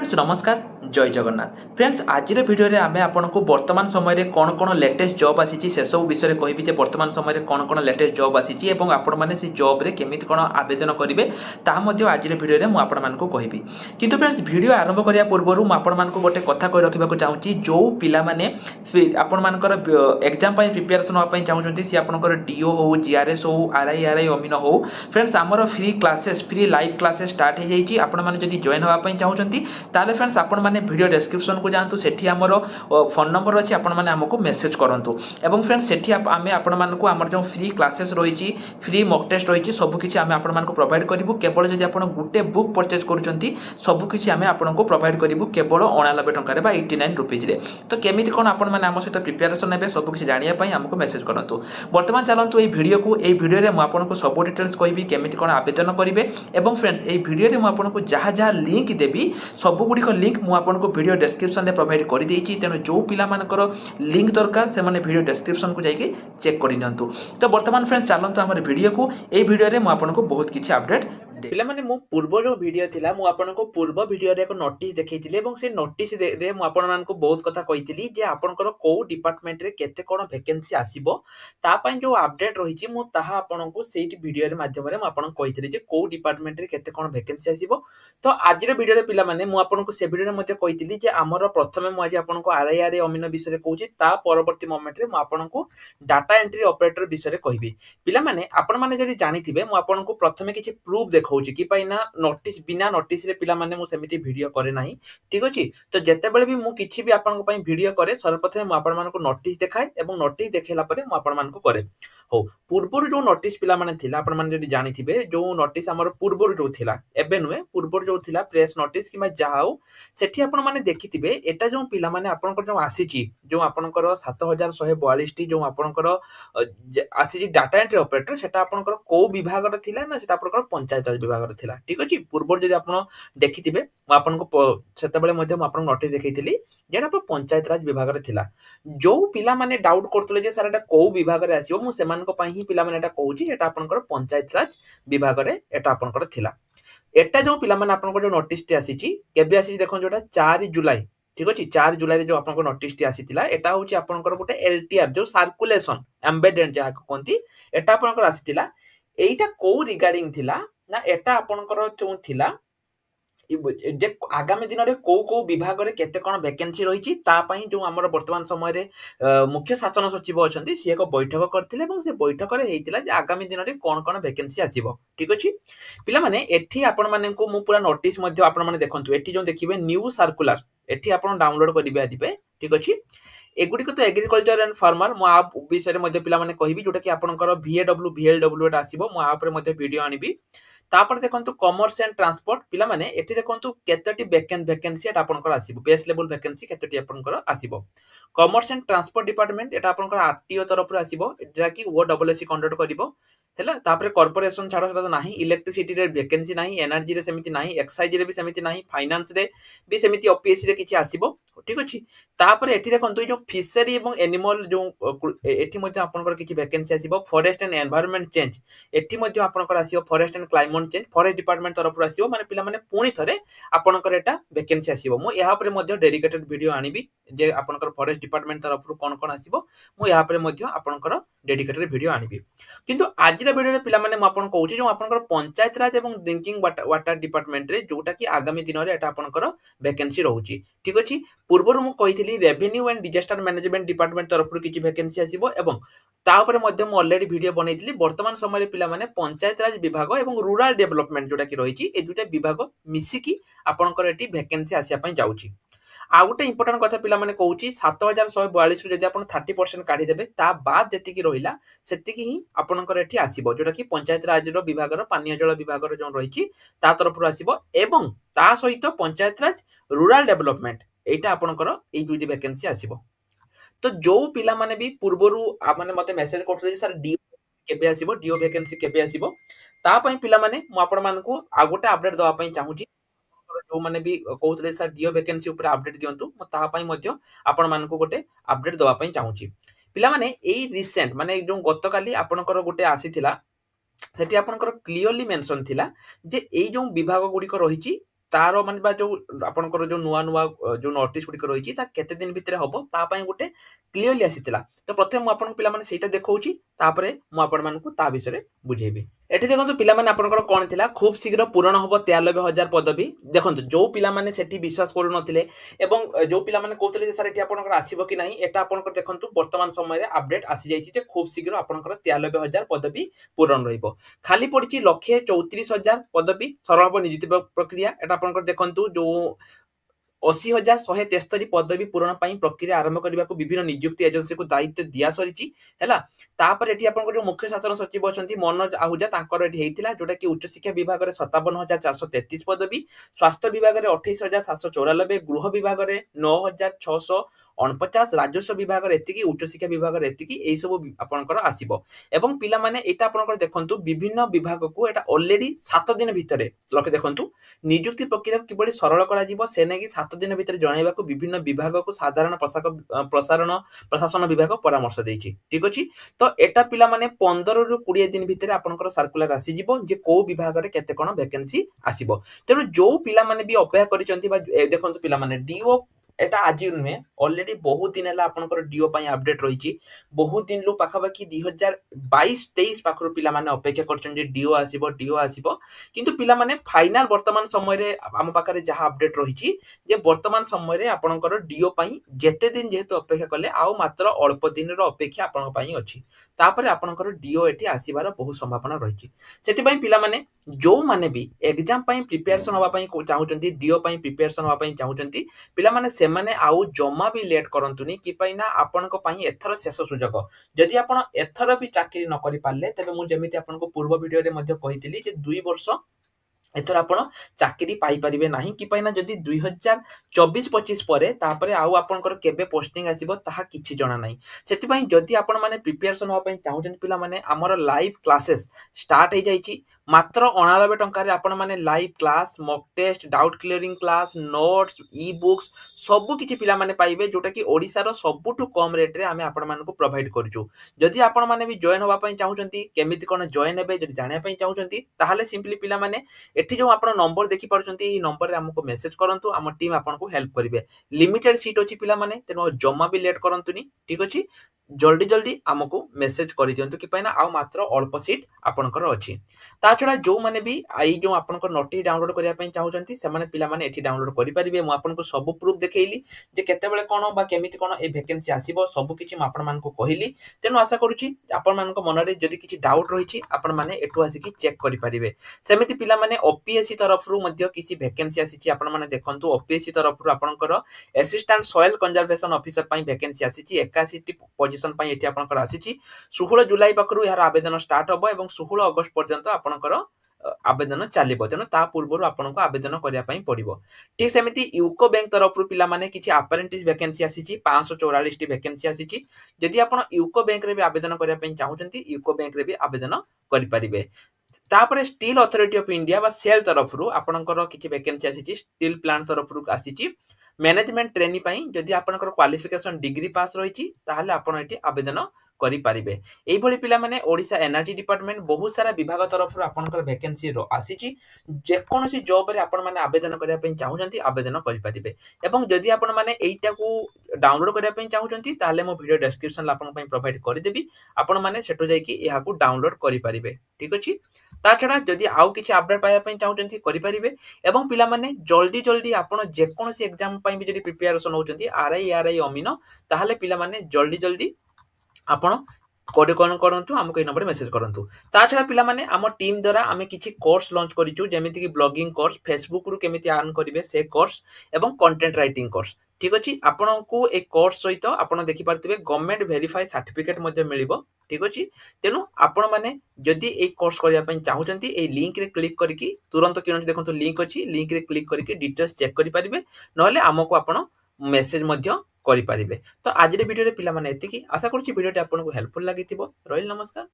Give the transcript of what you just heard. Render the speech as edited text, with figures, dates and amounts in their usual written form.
Friends नमस्कार जय Jagannath friends आज भिडियो आम आपको वर्तमान समय कौन कौन लेटेस्ट जॉब आसी से सब विषय कहबी वर्तमान समय कौन कौन लेटेस्ट जॉब आसी आपण से जॉब रे केमिति कौन आवेदन करेंगे ताहा आज भिडियो मुझे कहबी किंतु फ्रेंड्स वीडियो आरंभ करने पूर्व मुझे गोटे कथा कही रखा चाहूँगी जो पिलाने आपर एग्जाम प्रिपेरेसन हाँपाई चाहूँगी सी आपंकर डीओ हो जीआरएस हो आरआई अमीन हो फ्रेंड्स आमर free classes free live classes start हो जाइए आपड़ी जॉइन हाँपाई चाहूँगी ताले फ्रेंड्स आपण मैंने वीडियो डिस्क्रिप्शन को जातु सेठी आमर फोन नंबर अच्छी आपण मैंने आमको मेसेज करूँ एवं फ्रेंड्स सेठी आम आपण मानक आमर जो फ्री क्लासेस रही फ्री मॉक टेस्ट रही सबकि आम आपण मानक प्रोवाइड करूँ केवल जब आप गोटे बुक परचेज कर सबकि आम आपको प्रोवाइड करूँ केवल 89 टकर 89 रुपीज तो केमी कौन आपण मैंने आम सहित प्रिपेरेसन हे सबकि जानापी आमको मेसेज करूँ बर्तमान चलतु ये भिडियो को ये भिडियो में आपको सब डिटेल्स कहबी केमी कौन आवेदन करेंगे एवं फ्रेंड्स ये भिडियो में आपको जहाँ जहाँ लिंक देवी सबुगुड़िक लिंक मुझे भिडियो डिस्क्रिप्शन में प्रोवाइड कर देती तेणु जो पिलामानकर लिंक दरकार से भिडियो डिस्क्रिप्शन को जाइए चेक कर नियंतु तो बर्तमान फ्रेंड्स चलते आम भिडियो को ये भिडियो में आपको बहुत किसी अपडेट पिला माने मो पूर्व जो वीडियो थिला मु आपनको पूर्व वीडियो रे एक नोटिस देखैतिली एवं से नोटिस रे मु आपन मान को बहुत कथा कहितिली जे आपनकर को डिपार्टमेंट रे केते कोन वैकेंसी आसीबो ता पय जो अपडेट रहिछि मु ताहा आपनको सेही वीडियो रे माध्यम रे मु आपनको कहितिली जे को डिपार्टमेंट रे केते कोन वैकेंसी आसीबो तो आज रे वीडियो रे पिला माने मु आपनको से वीडियो रे मध्ये कहितिली जे हमर प्रथमे मु आज आपनको आरआईआर अमीन विषय रे कहूछि ता परवर्ती मोमेंट रे मु आपनको डाटा एंट्री ऑपरेटर विषय रे कहबी पिला माने आपन माने जदि जानिथिबे मु आपनको प्रथमे किछि प्रूफ देखौछि कि पाइना नोटिस बिना नोटिस रे पिला माने मु सेमिति वीडियो करे नाही ठीक अछि तो जते बेले भी मु किछि भी आपन पई वीडियो करे सर्वप्रथम मु आपन मान को नोटिस देखाय एवं नोटिस देखेला परे मु आपन मान को करे हो पूर्वरु जो नोटिस पिला माने थिला आपन माने जदि जानिथिबे जो नोटिस हमर पूर्वरु जो थिला एबे नुए पूर्वरु जो थिला प्रेस नोटिस किमा जाहाउ सेठी आपन माने देखिथिबे एटा जो पिला माने आपन को जो आसीची जो आपनकर 7142 टी जो आपनकर आसीची डाटा एंट्री ऑपरेटर सेटा आपनकर को विभाग रे थिला ना सेटा आपनकर पंचायत राज विभाग रे थिला ठीक अछि पूर्व जदि आपण देखिथिबे म आपनको सेते बेले मध्ये म आपन नोटिस देखैथिली जेना आप पंचायत राज विभाग रे थिला जो पिला माने डाउट करथले जे सर एटा को विभाग रे आसीबो मु सेमान को पई ही पिला माने एटा कहूची एटा आपनकर पंचायत राज विभाग रे एटा आपनकर थिला एटा जो पिला माने आपनको जो नोटिस टी आसीची केबे आसी देखो जोटा 4 जुलाई ठीक अछि 4 जुलाई रे जो आपनको नोटिस टी आसीतिला एटा होची आपनकर गोटे एलटीआर जो सर्कुलेशन एम्बेडेड जा कोंती एटा आपनकर आसीतिला एटा को रिगार्डिंग थिला ना एटा आपनकर जो थिला जे आगामी दिन रे को विभाग रे केते कोन वैकेंसी रहिछि ता पई जो हमर वर्तमान समय रे मुख्य शासन सचिव अछंती सी एक बैठक करथिले एवं से बैठक रे हेतिला जे आगामी दिन रे कोन कोन वैकेंसी आसीबो ठीक अछि पिला माने एठी आपण माने को मु पूरा नोटिस मध्ये आपण माने देखंतु एठी जो देखिबे न्यू सर्कुलर एठी आपण डाउनलोड करिबे आदिबे ठीक अछि एगुडी को तो एग्रीकल्चर एंड फार्मर मो आप विषय रे मध्ये पिला माने कहिबी जोटा कि आपनकर VAW VLW एटा आसीबो मो आप रे मध्ये वीडियो आनिबी तापर देखंतु कॉमर्स एंड ट्रांसपोर्ट पिला माने एठी देखंतु केतटी वैकेंसी एटा आपनकर आसीबो बेस लेवल वैकेंसी केतटी आपनकर आसीबो कॉमर्स एंड ट्रांसपोर्ट डिपार्टमेंट एटा आपनकर आरटीओ तरफ रे आसीबो जेटा कि ओडब्ल्यूएससी कंडक्ट करिवो हैला तापर कॉर्पोरेशन छाड़ छाड़ नाही इलेक्ट्रिसिटी रे वैकेंसी नाही एनर्जी रे सेमिति नाही एक्साइज रे भी सेमिति नाही फाइनेंस रे भी सेमिति ओपीएससी रे किछि आसीबो ठीक अछि तापर एठी देखंतु जो फिशरी एवं एनिमल जो एठी मध्ये आपनकर किछि वैकेंसी आसीबो फॉरेस्ट एंड एनवायरनमेंट चेंज एठी मध्ये आपनकर आसीबो forest and climate change forest department तरफ आसीबो माने पिला माने पुणी थरे आपनकर एटा वैकेंसी आसीबो मु यहाँ पर मध्ये डेडिकेटेड वीडियो आनिबी जे आपनकर फॉरेस्ट डिपार्टमेंट तरफ कोन कोन आसीबो मु यहाँ पर मध्ये आपनकर डेडिकेटेड वीडियो आनिबी किंतु आज रे वीडियो रे पिला माने मु आपन कहूची जो आपनकर पंचायत राज एवं ड्रिंकिंग वाटर डिपार्टमेंट रे जोटा कि आगामी दिन रे एटा आपनकर वैकेंसी रहूची ठीक अछि पूर्वरु मु कहितली revenue and disaster management department तरफ किछि वैकेंसी आसीबो एवं ता ऊपर मध्ये मु ऑलरेडी वीडियो बनैतली वर्तमान समय रे पिला माने पंचायत राज विभाग एवं रूरल डेवलपमेंट जोटा कि रहिछि ए दुटा विभाग मिसिकी आपनकर एटी वैकेंसी आसिया पई जाउची आ गोटे इंपोर्टेंट कथा पिला माने कहूची 7142 रु जदि आपण 30% काढी देबे ता बाद जति की रहिला सेति की ही आपनकर एठी आसीबो जोटा कि पंचायत राज रो विभाग रो पानी जल विभाग रो जो रहिछि ता तरफ आसीबो एवं ता सहित पंचायत राज रूरल डेवलपमेंट एटा आपनकर ए दुइटी वैकेंसी आसीबो तो जो पिला माने भी पूर्वरु माने मते मेसेज करथले सर डी केबे आसीबो डीओ वैकेंसी केबे आसीबो ता पई पिला माने मु आपण मानकू आ गोटे अपडेट दवा पई चाहूची जो माने भी कहथले सर डीओ वैकेंसी ऊपर अपडेट दियंतु म ता पई मध्ये आपण मानकू गोटे अपडेट दवा पई चाहूची पिला माने एई रिसेंट माने जो गतकाली आपनकर गोटे आसीथिला सेठी आपनकर क्लियरली मेंशन थिला जे एई जो विभाग गुडी को रहिची तार माने बा जो आपनकर जो नुआ नुआ जो नोटिस गुड़िक रही केते दिन भितर हम तापाई गोटे क्लीयरली आसीला। तो प्रथम मु आपन पिला माने सेटा देखौची तापरे मु आपन मानकु ता विषय बुझेबी। एठी देखंतु पिला माने आपनकर कोन थिला खूब शीघ्र पूरण हबो 93,000 पदवी। देखंतु जो पिला माने सेठी विश्वास करू नथिले एवं जो पिला माने कहउतले जे सर एठी आपनकर आसीबो कि नाही एटा आपनकर देखंतु वर्तमान समय रे अपडेट आसी जाईची जे खूब शीघ्र आपनकर 93,000 पदवी पूरण रहिबो। खाली पड़िची 1,34,000 पदवी सरल हबो नियुक्ति प्रक्रिया। एटा आपनकर देखंतु जो 80,173 पदवी पूरण ପାଇଁ प्रक्रिया आरंभ କରିବାକୁ ବିଭିନ୍ନ ନିଯୁକ୍ତି ଏଜେନ୍ସି କୁ ଦାୟିତ୍ୱ ଦିଆ ସରିଛି ହେଲା। ତାପରେ ଏଠି ଆପଣଙ୍କର ଯୋଉ ମୁଖ୍ୟ ଶାସନ ସଚିବ ଅଛନ୍ତି ମନୋଜ ଆହୁଜା ତାଙ୍କର ଏଠି ହେଇଥିଲା ଯୋଉଟା କି ଉଚ୍ଚ ଶିକ୍ଷା ବିଭାଗରେ 57,433 ପଦବୀ, ସ୍ୱାସ୍ଥ୍ୟ ବିଭାଗରେ 28,794, ଗୃହ ବିଭାଗରେ 9,649, ରାଜସ୍ୱ ବିଭାଗରେ ଏତିକି, ଉଚ୍ଚ ଶିକ୍ଷା ବିଭାଗରେ ଏତିକି, ଏଇ ସବୁ ଆପଣଙ୍କର ଆସିବ। ଏବଂ ପିଲାମାନେ ଏଇଟା ଆପଣଙ୍କର ଦେଖନ୍ତୁ ବିଭିନ୍ନ ବିଭାଗକୁ ଏଟା ଅଲରେଡି 7 ଦିନ ଭିତରେ ଲକ୍ଷ୍ୟ ଦେଖନ୍ତୁ ନିଯୁକ୍ତି ପ୍ରକ୍ରିୟାକୁ କିଭଳି ସରଳ କରାଯିବ ସେ ନେଇକି 7 ଦିନ ଭିତରେ ଜଣାଇବାକୁ ବିଭିନ୍ନ ବିଭାଗକୁ ସାଧାରଣ ପ୍ରଶାସନ ବିଭାଗ ପରାମର୍ଶ ଦେଇଛି। ଠିକ ଅଛି। ତ ଏଟା ପିଲାମାନେ 15 ରୁ 20 ଦିନ ଭିତରେ ଆପଣଙ୍କର ସାର୍କୁଲାର ଆସିଯିବ ଯେ କୋଉ ବିଭାଗରେ କେତେ କଣ ଭ୍ୟାକେନ୍ସି ଆସିବ। ତେଣୁ ଯୋଉ ପିଲାମାନେ ବି ଅପେକ୍ଷା କରିଛନ୍ତି ବା ଦେଖନ୍ତୁ ପିଲାମାନେ ଡିଓ एटा आज नुहे ऑलरेडी बहुत दिन है आपनकर डीओ पई अपडेट रही बहुत दिन लु पाखापाखि 2022-23 पाखरु पिला माने अपेक्षा करछन जे डीओ आसीबो किंतु पिला माने फाइनल वर्तमान समय रे हम पाखरे जहा अपडेट रही जे वर्तमान समय रे आपनकर डीओ पई जेते दिन जेहेतु अपेक्षा कले आउ मात्र अल्प दिन रो अपेक्षा आपन पई अछि तापरे आपनकर डीओ एठी आसीबार बहुत संभावना रही सेति पई पिला माने जो माने भी एग्जाम पई प्रिपरेशन होबा पई चाहुचंती डीओ पई प्रिपरेशन होबा पई चाहुचंती पिला माने सेमाने आउ जमा भी लेट करंतुनी कि पई ना आपनको पई एथर शेष सुजोग जदि आपण एथर भी चाकरी न करि पाले तबे मु जेमिति आपनको पूर्व वीडियो रे मध्ये कहितली जे 2 वर्ष एथर आपण चाकरी पाई परिबे नाही कि पई ना जदि 2024-25 परे तापरे आउ आपनकर केबे पोस्टिंग आसीबो ताहा किछि जणा नाही सेति पई जदि आपण माने प्रिपरेशन हो पई चाहुचन पिला माने हमर लाइव क्लासेस स्टार्ट हे जाईची मात्र 99 टंका रे आपण माने live class mock test doubt clearing class notes e books सब किछि पिला माने पाइबे जोटा कि ओडिसा रो सबुठु कम रेट रे आमे आपण मानको प्रोवाइड करजु जदि आपण माने भी जॉइन होबा पई चाहुचंती केमिति कोन जॉइन हेबे जदि जानिया पई चाहुचंती ताहाले सिंपली पिला माने एठी जो आपण नंबर देखि पारुचंती ई नंबर रे हमको मेसेज करंतु हम टीम आपनको हेल्प करिवे लिमिटेड सीट अछि पिला माने तेनो जम्मा भी लेट करंतुनी ठीक अछि जल्दी जल्दी हमको मेसेज करि दियंतु कि पई ना आ मात्र अल्प सीट आपनकर अछि ता छडा जो माने भी आई जो आपनकर नोटिस डाउनलोड करिया पई चाहुचंती से माने पिला माने एठी डाउनलोड करि परिबे मु आपनको सब प्रूफ देखैली जे केते बेले कोन बा केमिति कोन ए वैकेंसी आसीबो सब किछि म आपण मानको कहिली तेनु आशा करूची आपण मानको मनरे जदि किछि डाउट रहिछि आपण माने एठु आसी कि चेक करि परिबे सेमिति पिला माने ओपीएससी तरफ रु मध्ये किछि वैकेंसी आसीछि आपण माने देखंतु ओपीएससी तरफ रु आपनकर असिस्टेंट सॉइल कंजर्वेशन ऑफिसर पई वैकेंसी आसीछि 81 टी पोजीशन पई एठी आपनकर आसीछि 16 जुलाई पकरु यार आवेदन स्टार्ट होबो एवं 16 अगस्त पर्यंत आपनकर आवेदन चलिबो तेनु ता पूर्वरु आपनको आवेदन करिया पई पड़िबो ठीक सेमिति यूको बैंक तरफ रु पिला माने किछि अपेरेंटिस वैकेंसी आसीछि 544 टी वैकेंसी आसीछि जदि आपण यूको बैंक रे भी आवेदन करिया पई चाहुचंती यूको बैंक रे भी आवेदन करि परिबे तापरे स्टील अथॉरिटी ऑफ इंडिया बा सेल तरफ रु आपनकर किछि वैकेंसी आसीछि स्टील प्लांट तरफ रु आसीछि मैनेजमेंट ट्रेनी पई जदि आपनकर क्वालिफिकेशन डिग्री पास रहिछि ताहाले आपण एठी आवेदन करि पारिबे एई भली पिला माने ओडिसा एनर्जी डिपार्टमेंट बहुत सारा विभाग तरफ रु आपनकर वैकेंसी रो आसीछि जे कोनोसी जॉब रे आपण माने आवेदन करिया पई चाहुचंती आवेदन करि पारिबे एवं जदि आपण माने एइटा को डाउनलोड करिया पई चाहुचंती ताहाले मो वीडियो डिस्क्रिप्शन ला आपण पई प्रोवाइड करि देबी आपण माने सेटो जाई कि एहा को डाउनलोड करि पारिबे ठीक अछि ता छडा जदि आउ किछि अपडेट पाया पई चाहुचंती करि पारिबे एवं पिला माने जल्दी जल्दी आपण जे कोनोसी एग्जाम पई भी जदि प्रिपरेशन होचंती आरआई अमीनो ताहाले पिला माने जल्दी जल्दी आपण कोड कोन करंतु हमको ए नंबर मेसेज करंतु ता छडा पिला माने हम टीम द्वारा हमें किछि कोर्स लॉन्च करिचु जेमिति कि ब्लॉगिंग कोर्स फेसबुक रु केमिति अर्न करिवे से कोर्स एवं कंटेंट राइटिंग कोर्स ठीक अछि आपण को एक कोर्स सहित आपण देखि पारतिबे गवर्नमेंट वेरीफाई सर्टिफिकेट मध्ये मिलिबो ठीक अछि तेनु आपण माने जदि एक कोर्स करिया पई चाहुचंती ए लिंक रे क्लिक करिकि तुरंत किनों देखंतु लिंक अछि लिंक रे क्लिक करिकि डिटेल्स चेक करि परिबे नहले हमको आपण मेसेज मध्ये करि परिबे तो आज रे वीडियो रे पिला माने एतिकी आशा करछि वीडियो टे आपनको हेल्पफुल लागिथिबो रहिल नमस्कार।